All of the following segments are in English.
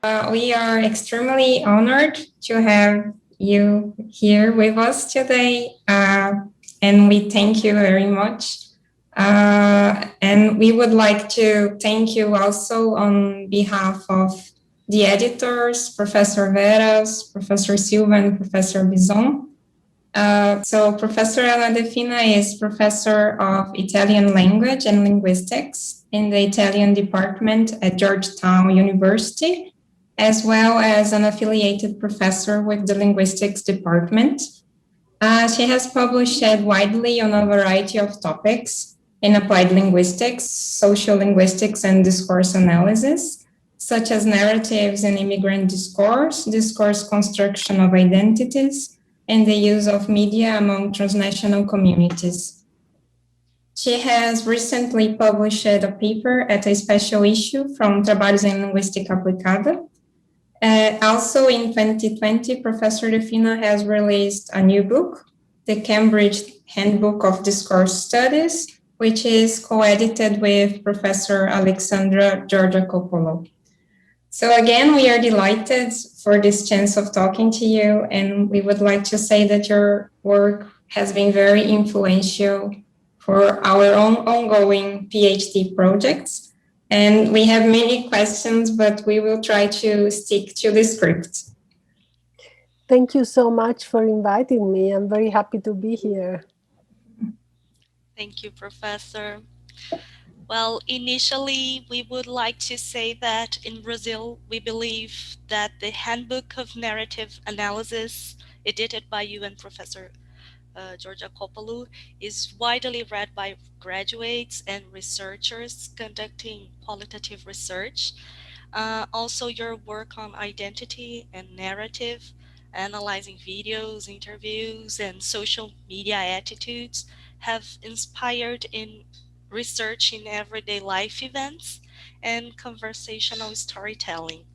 We are extremely honored to have you here with us today, and we thank you very much. And we would like to thank you also on behalf of the editors, Professor Veras, Professor Silva, and Professor Bison. So Professor Anna De Fina is Professor of Italian Language and Linguistics in the Italian department at Georgetown University, as well as an affiliated professor with the Linguistics department. She has published widely on a variety of topics in applied linguistics, social linguistics, and discourse analysis, such as narratives in immigrant discourse, discourse construction of identities, and the use of media among transnational communities. She has recently published a paper at a special issue from Trabalhos em Linguística Aplicada. Also in 2020, Professor De Fina has released a new book, the Cambridge Handbook of Discourse Studies, which is co-edited with Professor Alexandra Georgopoulos. So again, we are delighted for this chance of talking to you, and we would like to say that your work has been very influential for our own ongoing PhD projects. And we have many questions, but we will try to stick to the script. Thank you so much for inviting me. I'm very happy to be here. Thank you, Professor. Well, initially, we would like to say that in Brazil, we believe that the Handbook of Narrative Analysis, edited by you and Professor Georgopoulos, is widely read by graduates and researchers conducting qualitative research. Also, your work on identity and narrative, analyzing videos, interviews, and social media attitudes have inspired in research in everyday life events and conversational storytelling.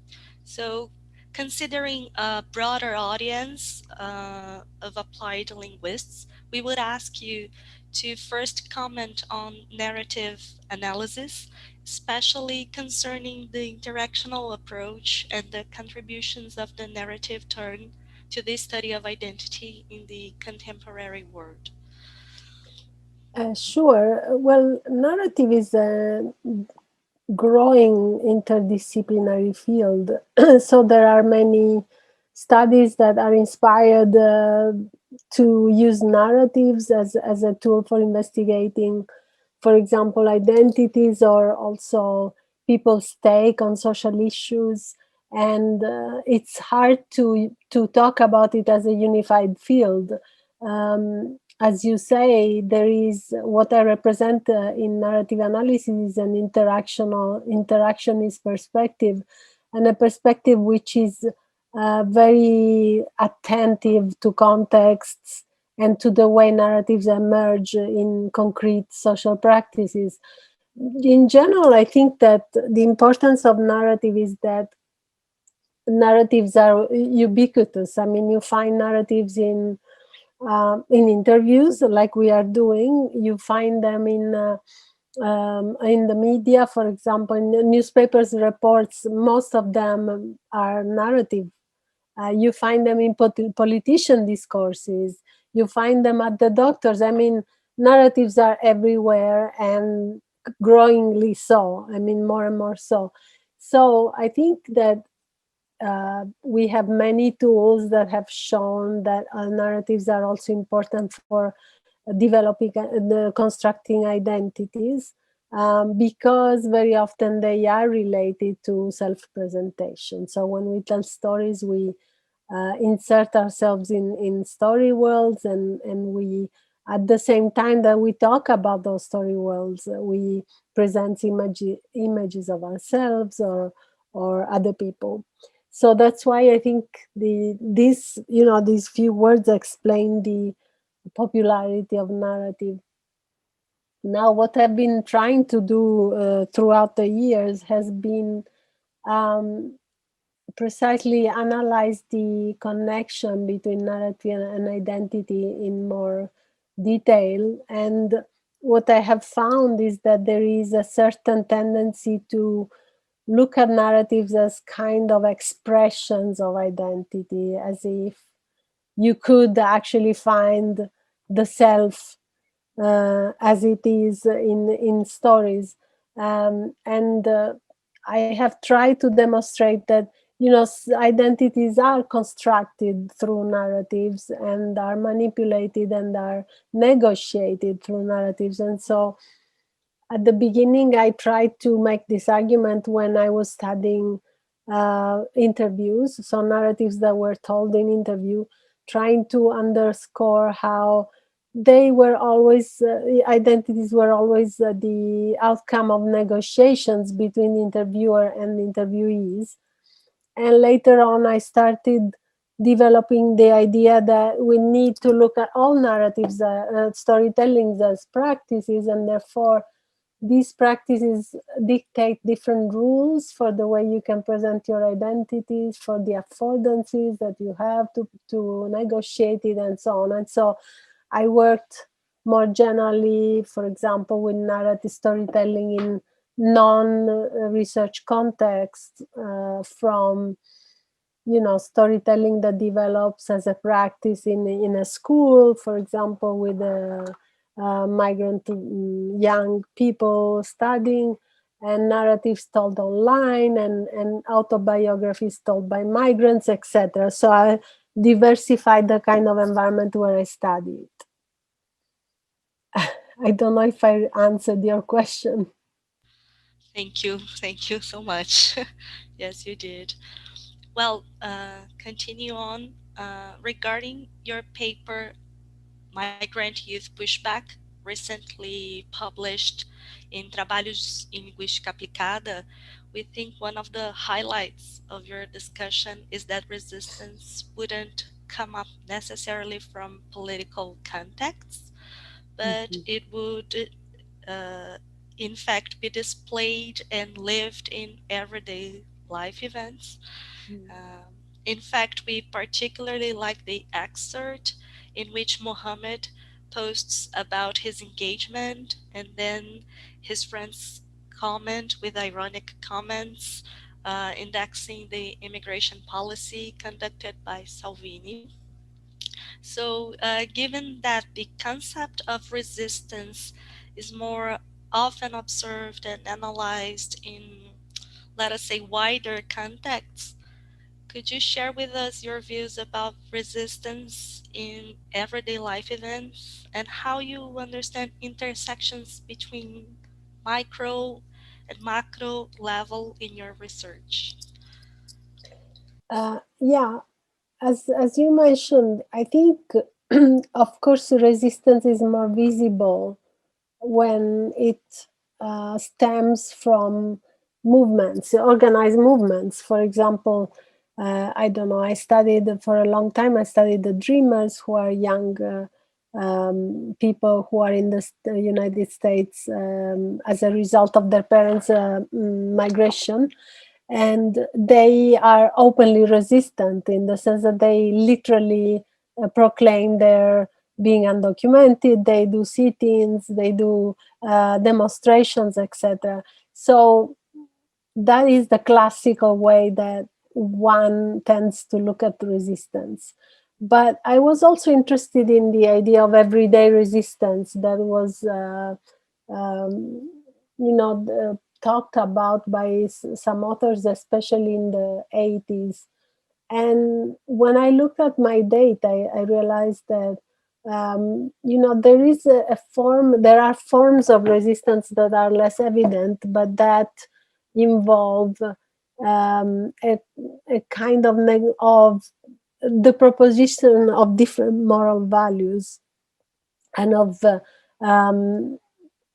So, considering a broader audience of applied linguists, we would ask you to first comment on narrative analysis, especially concerning the interactional approach and the contributions of the narrative turn to the study of identity in the contemporary world. Sure. Well, narrative is a growing interdisciplinary field. So there are many studies that are inspired to use narratives as a tool for investigating, for example, identities or also people's take on social issues. And it's hard to talk about it as a unified field. As you say, there is what I represent in narrative analysis is an interactionist perspective, and a perspective which is very attentive to contexts and to the way narratives emerge in concrete social practices. In general, I think that the importance of narrative is that narratives are ubiquitous. I mean, you find narratives in interviews like we are doing. You find them in the media, for example, in the newspapers reports. Most of them are narrative. You find them in politician discourses. You find them at the doctors. I mean, narratives are everywhere and growingly so. I mean, more and more so. So I think that we have many tools that have shown that narratives are also important for developing constructing identities, because very often they are related to self-presentation. So when we tell stories, we insert ourselves in story worlds, and we, at the same time that we talk about those story worlds, we present images of ourselves or other people. So that's why I think these few words explain the popularity of narrative. Now, what I've been trying to do throughout the years has been precisely analyze the connection between narrative and identity in more detail. And what I have found is that there is a certain tendency to look at narratives as kind of expressions of identity, as if you could actually find the self as it is in stories. And I have tried to demonstrate that, identities are constructed through narratives and are manipulated and are negotiated through narratives. And so at the beginning, I tried to make this argument when I was studying interviews, so narratives that were told in interview, trying to underscore how they were always, identities were always the outcome of negotiations between interviewer and interviewees. And later on, I started developing the idea that we need to look at all narratives, storytellings as practices, and therefore these practices dictate different rules for the way you can present your identities, for the affordances that you have to negotiate it, and so on. And so I worked more generally, for example, with narrative storytelling in non-research context, from storytelling that develops as a practice in a school, for example, with migrant young people studying, and narratives told online, and autobiographies told by migrants, etc. So I diversified the kind of environment where I studied. I don't know if I answered your question. Thank you so much. Yes, you did. Well, continue on. Regarding your paper, Migrant Youth Pushback, recently published in Trabalhos em Linguística Aplicada, we think one of the highlights of your discussion is that resistance wouldn't come up necessarily from political contexts, but it would in fact be displayed and lived in everyday life events. In fact, we particularly like the excerpt in which Mohammed posts about his engagement, and then his friends comment with ironic comments, indexing the immigration policy conducted by Salvini. So given that the concept of resistance is more often observed and analyzed in, let us say, wider contexts, could you share with us your views about resistance in everyday life events and how you understand intersections between micro and macro level in your research? Yeah, as you mentioned, I think, of course, resistance is more visible when it stems from movements, organized movements. For example, I don't know, I studied for a long time, I studied the dreamers, who are young people who are in the United States as a result of their parents' migration. And they are openly resistant in the sense that they literally proclaim their being undocumented, they do sit-ins, they do demonstrations, etc. So that is the classical way that one tends to look at resistance. But I was also interested in the idea of everyday resistance that was, talked about by some authors, especially in the 80s. And when I looked at my data, I realized that there is a form. There are forms of resistance that are less evident, but that involve a kind of the proposition of different moral values and of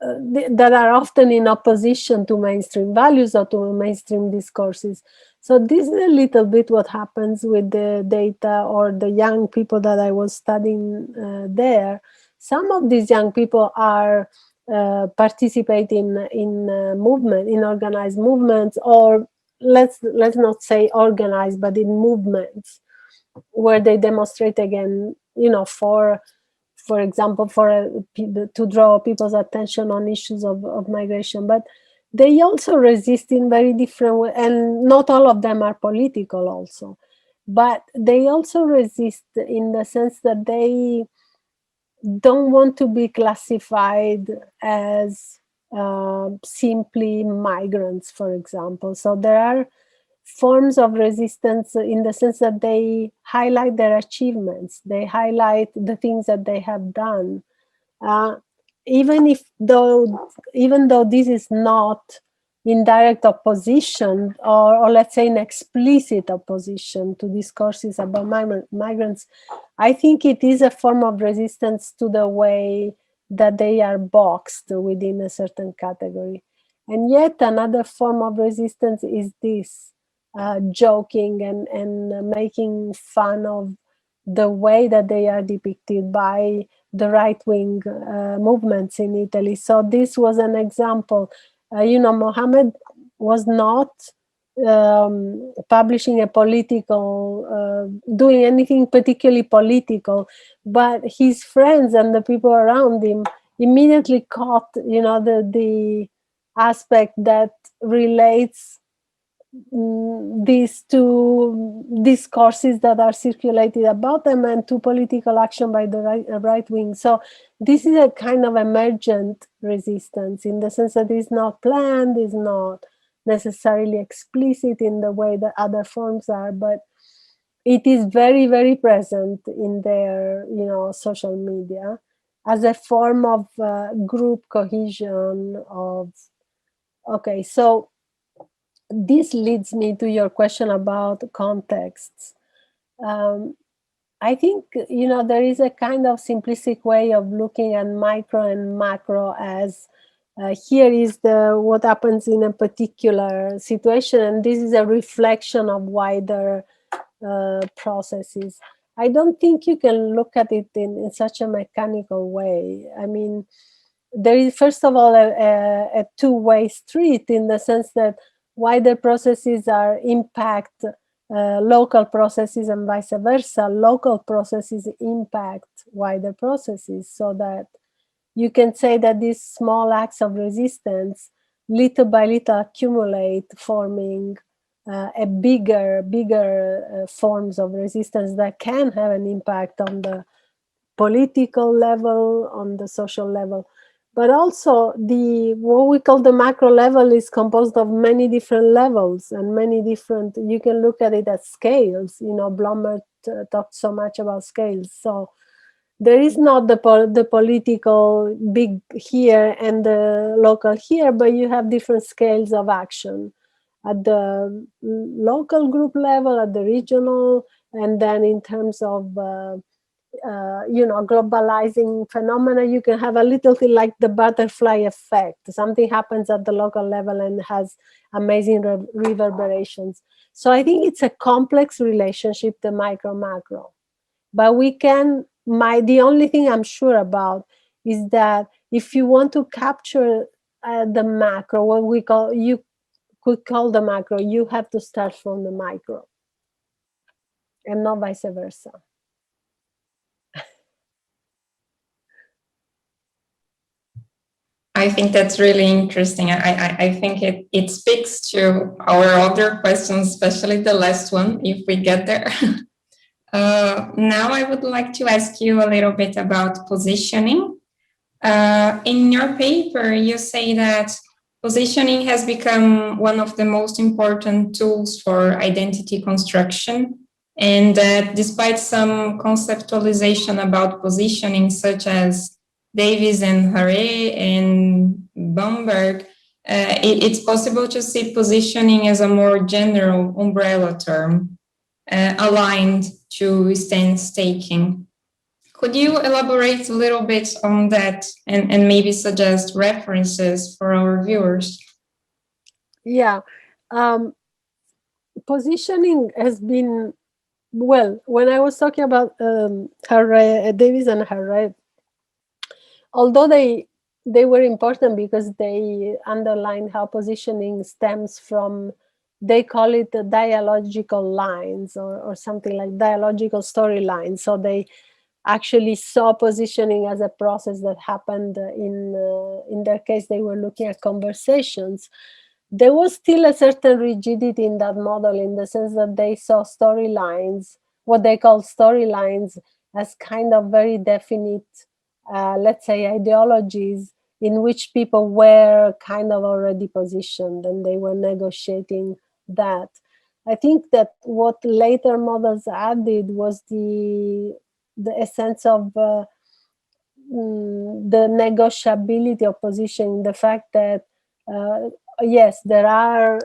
that are often in opposition to mainstream values or to mainstream discourses. So this is a little bit what happens with the data or the young people that I was studying there. Some of these young people are participating in movement, in organized movements, or let's not say organized, but in movements where they demonstrate again, for example, to draw people's attention on issues of migration. But they also resist in very different ways, and not all of them are political also, but they also resist in the sense that they don't want to be classified as simply migrants, for example. So there are forms of resistance in the sense that they highlight their achievements, they highlight the things that they have done, uh, even though this is not in direct opposition, or let's say in explicit opposition to discourses about migrants. I think it is a form of resistance to the way that they are boxed within a certain category. And yet another form of resistance is this joking and making fun of the way that they are depicted by the right-wing movements in Italy. So this was an example. Mohammed was not publishing a political, doing anything particularly political, but his friends and the people around him immediately caught, the aspect that relates these two discourses that are circulated about them and to political action by the right wing. So this is a kind of emergent resistance in the sense that it's not planned, it's not necessarily explicit in the way that other forms are, but it is very, very present in their, social media as a form of group cohesion okay, so this leads me to your question about contexts. I think, there is a kind of simplistic way of looking at micro and macro as here is what happens in a particular situation, and this is a reflection of wider processes. I don't think you can look at it in such a mechanical way. I mean, there is, first of all, a two-way street in the sense that wider processes are impact local processes and vice versa. Local processes impact wider processes, so that you can say that these small acts of resistance little by little accumulate, forming a bigger forms of resistance that can have an impact on the political level, on the social level. But also what we call the macro level is composed of many different levels and many different, you can look at it as scales. Blomberg talked so much about scales. So there is not the political big here and the local here, but you have different scales of action at the local group level, at the regional, and then in terms of globalizing phenomena, you can have a little thing like the butterfly effect. Something happens at the local level and has amazing reverberations. So I think it's a complex relationship, the micro-macro. But the only thing I'm sure about is that if you want to capture the macro, what you could call the macro, you have to start from the micro and not vice versa. I think that's really interesting. I think it speaks to our other questions, especially the last one, if we get there. Now I would like to ask you a little bit about positioning. In your paper, you say that positioning has become one of the most important tools for identity construction, and that despite some conceptualization about positioning, such as Davis and Haré and Bamberg, it's possible to see positioning as a more general umbrella term, aligned to stance taking. Could you elaborate a little bit on that and maybe suggest references for our viewers? Yeah. Positioning has been, well, when I was talking about Davis and Haré, although they were important because they underline how positioning stems from, they call it the dialogical lines or something like dialogical storylines. So they actually saw positioning as a process that happened in their case, they were looking at conversations. There was still a certain rigidity in that model, in the sense that they saw storylines, what they call storylines, as kind of very definite, let's say, ideologies in which people were kind of already positioned and they were negotiating that. I think that what later models added was the essence of the negotiability of positioning, the fact that yes, there are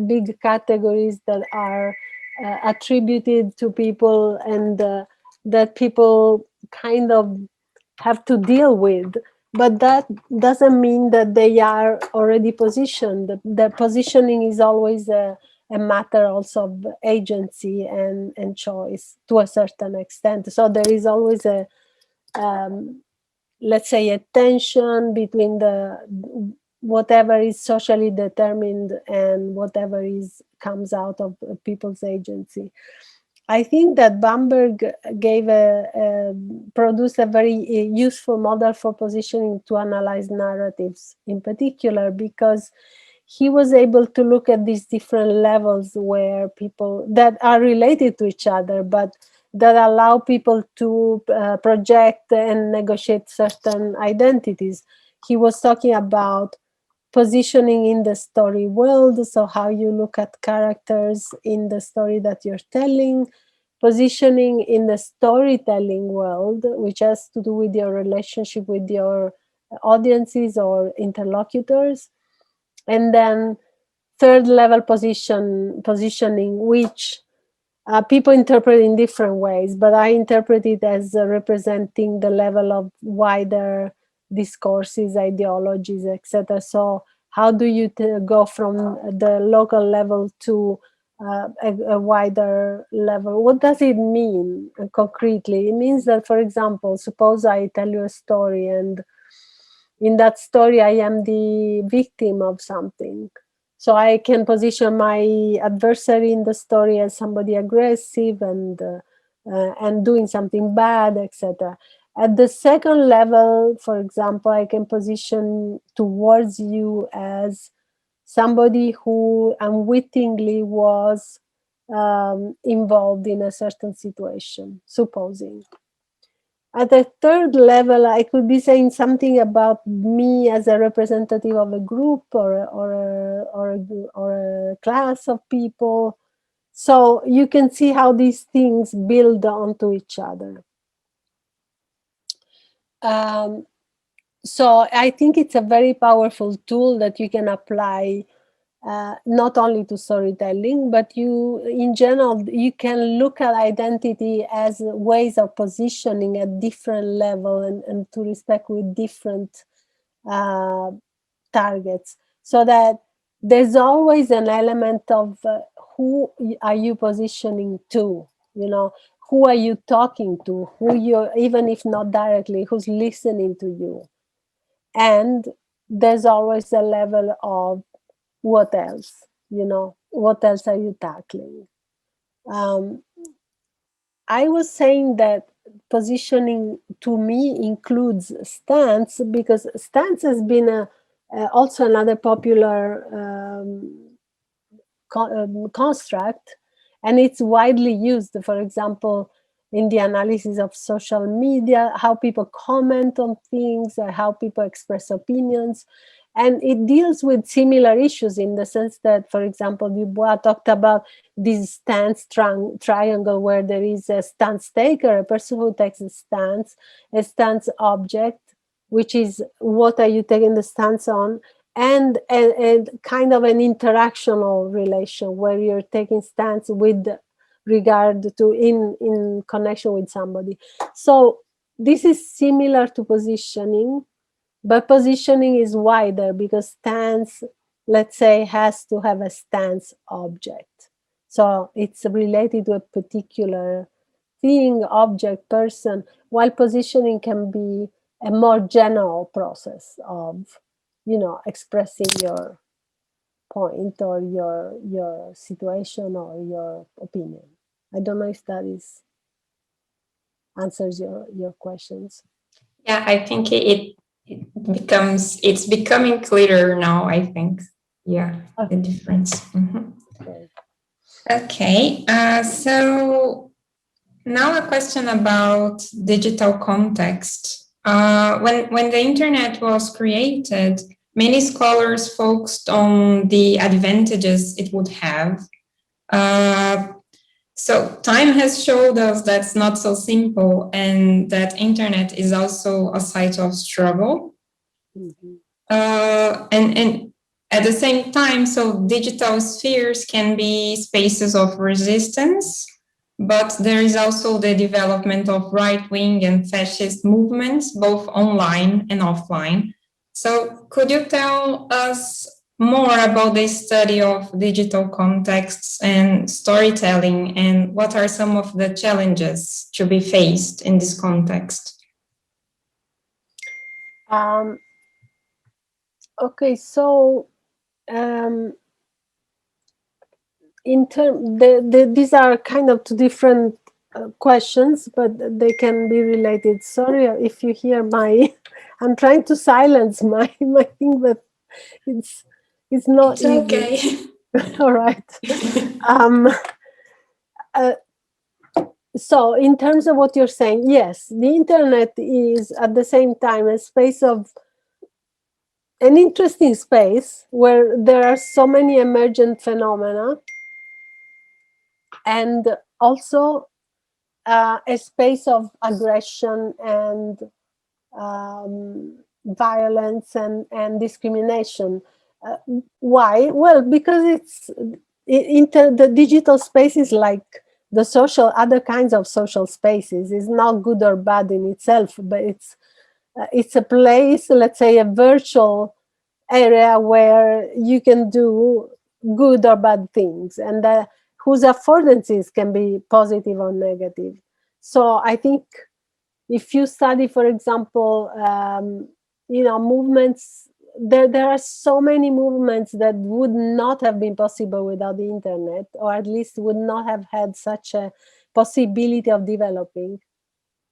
big categories that are attributed to people, and that people kind of have to deal with, but that doesn't mean that they are already positioned. The positioning is always a matter also of agency and choice to a certain extent. So there is always a let's say a tension between the whatever is socially determined and whatever comes out of people's agency. I think that Bamberg produced a very useful model for positioning to analyze narratives in particular, because he was able to look at these different levels where people that are related to each other, but that allow people to project and negotiate certain identities. He was talking about positioning in the story world, so how you look at characters in the story that you're telling, positioning in the storytelling world, which has to do with your relationship with your audiences or interlocutors, and then third level positioning, which people interpret in different ways, but I interpret it as representing the level of wider discourses, ideologies, etc. So how do you go from the local level to a wider level? What does it mean concretely? It means that, for example, suppose I tell you a story, and in that story I am the victim of something. So I can position my adversary in the story as somebody aggressive and doing something bad, etc. At the second level, for example, I can position towards you as somebody who unwittingly was involved in a certain situation, supposing. At the third level, I could be saying something about me as a representative of a group or a class of people. So you can see how these things build onto each other. So I think it's a very powerful tool that you can apply not only to storytelling, but in general, you can look at identity as ways of positioning at different level and to respect with different targets, so that there's always an element of who are you positioning to, who are you talking to, who you're, even if not directly, who's listening to you. And there's always a level of what else, what else are you tackling? I was saying that positioning to me includes stance, because stance has been also another popular construct, and it's widely used, for example, in the analysis of social media, how people comment on things, how people express opinions. And it deals with similar issues in the sense that, for example, Dubois talked about this stance triangle, where there is a stance taker, a person who takes a stance object, which is what are you taking the stance on, and kind of an interactional relation where you're taking stance with regard to in connection with somebody. So this is similar to positioning, but positioning is wider, because stance, let's say, has to have a stance object. So it's related to a particular thing, object, person, while positioning can be a more general process of, expressing your point or your situation or your opinion. I don't know if that is answers your questions. Yeah, I think it's becoming clearer now, I think. Yeah, the difference. Okay, so now a question about digital context. When the internet was created, many scholars focused on the advantages it would have. So time has showed us that's not so simple, and that internet is also a site of struggle. And at the same time, so digital spheres can be spaces of resistance, but there is also the development of right-wing and fascist movements, both online and offline. So could you tell us more about the study of digital contexts and storytelling, and what are some of the challenges to be faced in this context? Okay, so these are kind of two different questions, but they can be related. Sorry if you hear I'm trying to silence my thing, but it's not It's easy. okay. All right. So in terms of what you're saying, yes, the internet is at the same time a space of an interesting space where there are so many emergent phenomena, and also a space of aggression and violence and discrimination. Why? Well, because the digital space is like the other kinds of social spaces. It's not good or bad in itself, but it's a place, let's say, a virtual area where you can do good or bad things, and whose affordances can be positive or negative. So I think if you study, for example, movements, there are so many movements that would not have been possible without the internet, or at least would not have had such a possibility of developing,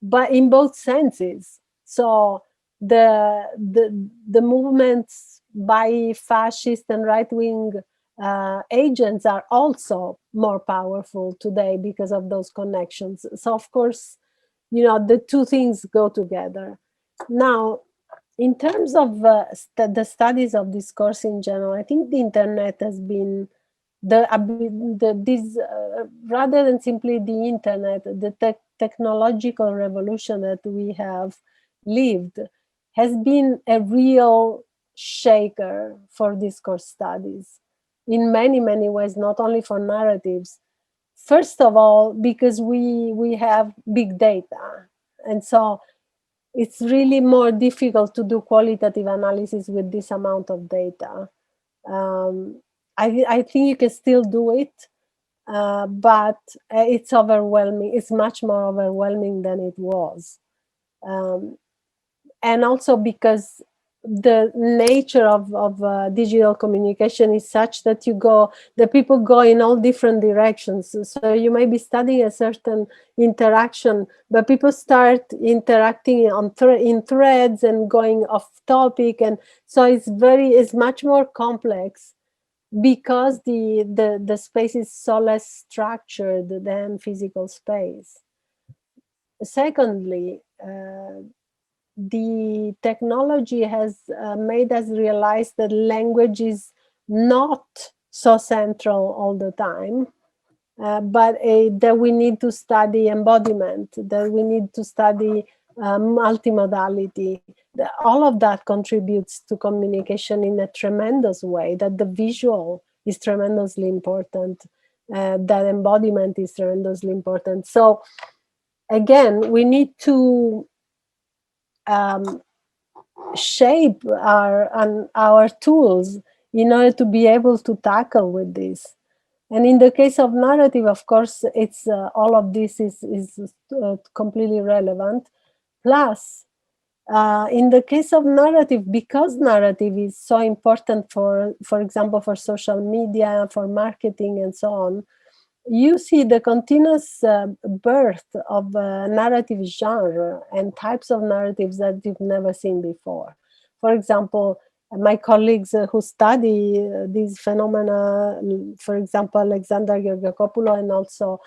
but in both senses. So the movements by fascist and right-wing agents are also more powerful today because of those connections. So of course, the two things go together. Now, in terms of the studies of discourse in general, I think the internet has been rather than simply the internet, the technological revolution that we have lived has been a real shaker for discourse studies in many, many ways, not only for narratives. First of all, because we have big data, and so it's really more difficult to do qualitative analysis with this amount of data. I think you can still do it, but it's overwhelming. It's much more overwhelming than it was. And also because the nature of digital communication is such that the people go in all different directions. So you may be studying a certain interaction, but people start interacting in threads and going off topic, and so it's much more complex because the space is so less structured than physical space. Secondly, the technology has made us realize that language is not so central all the time, but that we need to study embodiment, that we need to study multimodality. All of that contributes to communication in a tremendous way, that the visual is tremendously important, that embodiment is tremendously important. So again, we need to shape our tools in order to be able to tackle with this. And in the case of narrative, of course, it's all of this is completely relevant. Plus, in the case of narrative, because narrative is so important for example, for social media, for marketing, and so on, you see the continuous birth of narrative genre and types of narratives that you've never seen before. For example, my colleagues who study these phenomena, for example, Alexander Georgopoulos and also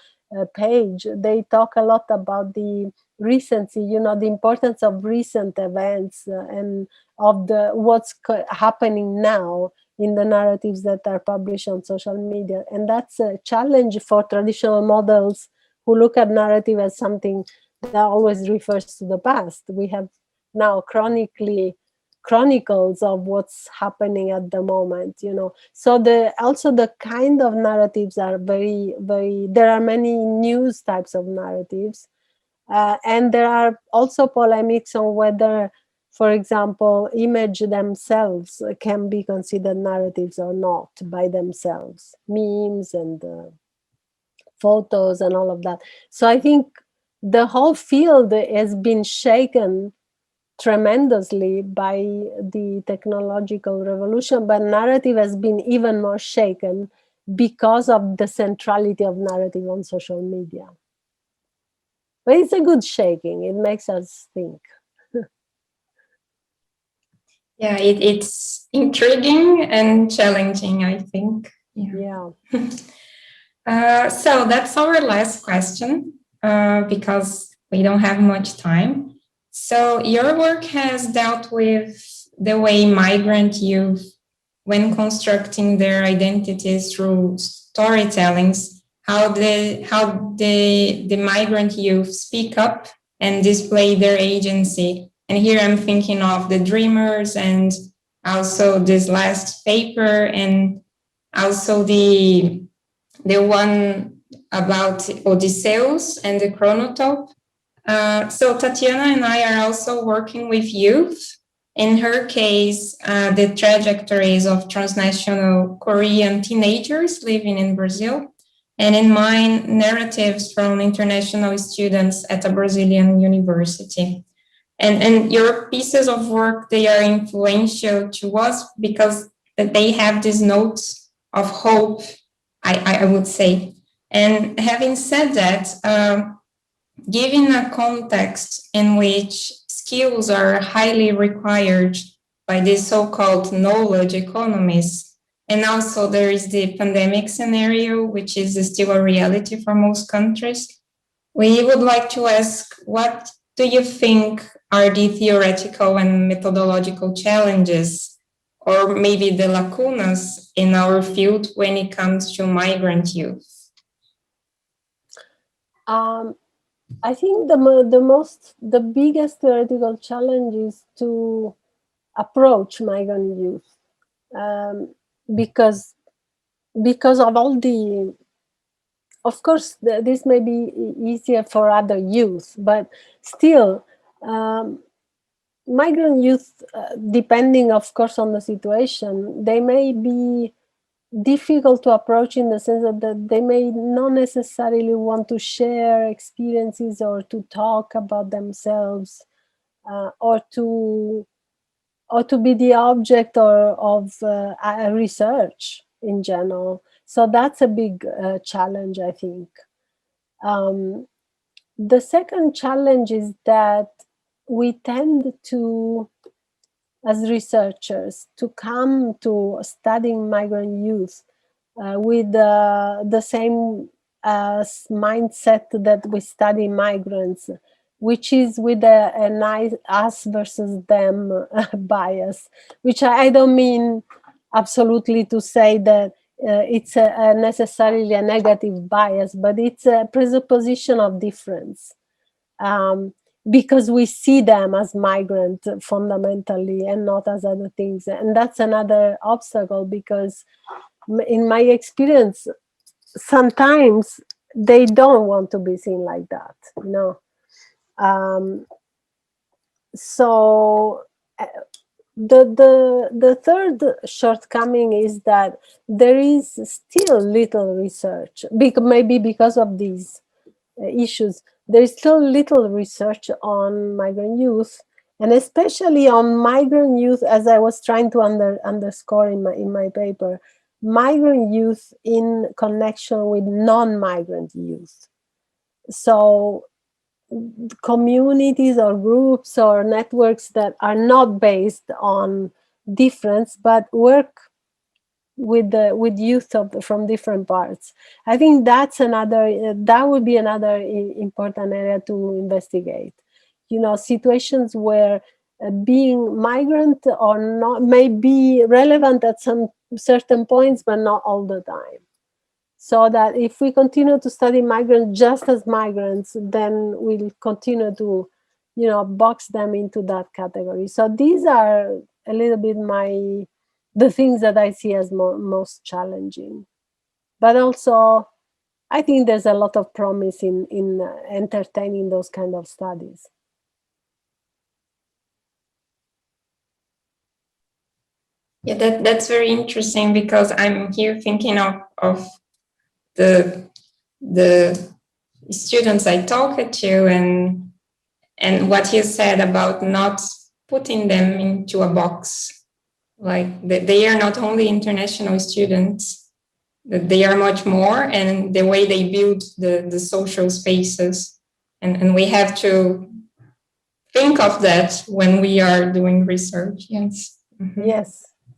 Page, they talk a lot about the recency, the importance of recent events and of what's happening now in the narratives that are published on social media. And that's a challenge for traditional models who look at narrative as something that always refers to the past. We have now chronicles of what's happening at the moment, So also the kind of narratives are very, very, there are many news types of narratives. And there are also polemics on whether, for example, image themselves can be considered narratives or not by themselves, memes and photos and all of that. So I think the whole field has been shaken tremendously by the technological revolution, but narrative has been even more shaken because of the centrality of narrative on social media. But it's a good shaking. It makes us think. Yeah, it's intriguing and challenging, I think. Yeah. So that's our last question, because we don't have much time. So your work has dealt with the way migrant youth, when constructing their identities through storytellings, how the migrant youth speak up and display their agency. And here I'm thinking of the Dreamers and also this last paper and also the one about Odysseus and the chronotope. So Tatiana and I are also working with youth. In her case, the trajectories of transnational Korean teenagers living in Brazil. And in mine, narratives from international students at a Brazilian university. And your pieces of work, they are influential to us because they have these notes of hope, I would say. And having said that, given a context in which skills are highly required by the so-called knowledge economies, and also there is the pandemic scenario, which is still a reality for most countries, we would like to ask, what do you think are the theoretical and methodological challenges, or maybe the lacunas in our field when it comes to migrant youth? I think the biggest theoretical challenge is to approach migrant youth, because of all the, of course, this may be easier for other youth, but still, migrant youth, depending, of course, on the situation, they may be difficult to approach in the sense that they may not necessarily want to share experiences or to talk about themselves, or to be the object of research in general. So that's a big challenge, I think. The second challenge is that we tend to, as researchers, to come to studying migrant youth with the same mindset that we study migrants, which is with a nice us versus them bias, which I don't mean absolutely to say that it's a necessarily a negative bias, but it's a presupposition of difference. Because we see them as migrant fundamentally and not as other things. And that's another obstacle, because in my experience, sometimes they don't want to be seen like that, So the third shortcoming is that there is still little research, maybe because of these issues. There is still little research on migrant youth, and especially on migrant youth, as I was trying to underscore in my paper, migrant youth in connection with non-migrant youth. So communities or groups or networks that are not based on difference, but work with youth from different parts. I think that would be another important area to investigate. Situations where being migrant or not may be relevant at some certain points, but not all the time. So that if we continue to study migrants just as migrants, then we'll continue to, box them into that category. So these are a little bit the things that I see as most challenging. But also, I think there's a lot of promise in entertaining those kind of studies. Yeah, that's very interesting, because I'm here thinking of the students I talked to, and what you said about not putting them into a box. Like they are not only international students, they are much more, and the way they build the social spaces. And we have to think of that when we are doing research. Yes. Mm-hmm.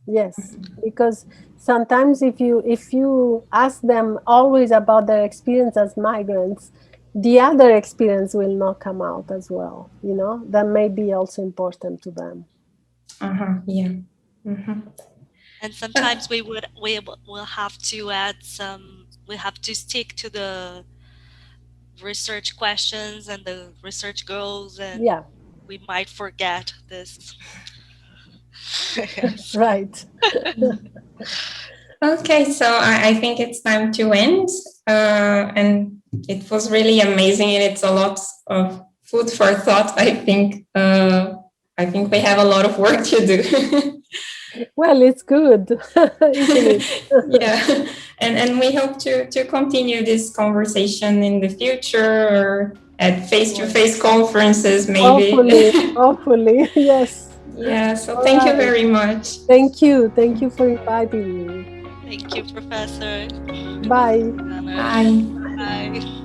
Yes, because sometimes if you ask them always about their experience as migrants, the other experience will not come out as well. That may be also important to them. Yeah. Mm-hmm. And sometimes we will have to add we have to stick to the research questions and the research goals, and we might forget this. Right. Okay, so I think it's time to end. And it was really amazing, and it's a lot of food for thought. I think we have a lot of work to do. Well, it's good, isn't it? Yeah, and we hope to continue this conversation in the future, or at face-to-face conferences, maybe. Hopefully, yes. Yeah, so thank you very much. Thank you for inviting me. Thank you, Professor. Bye. Bye. Bye.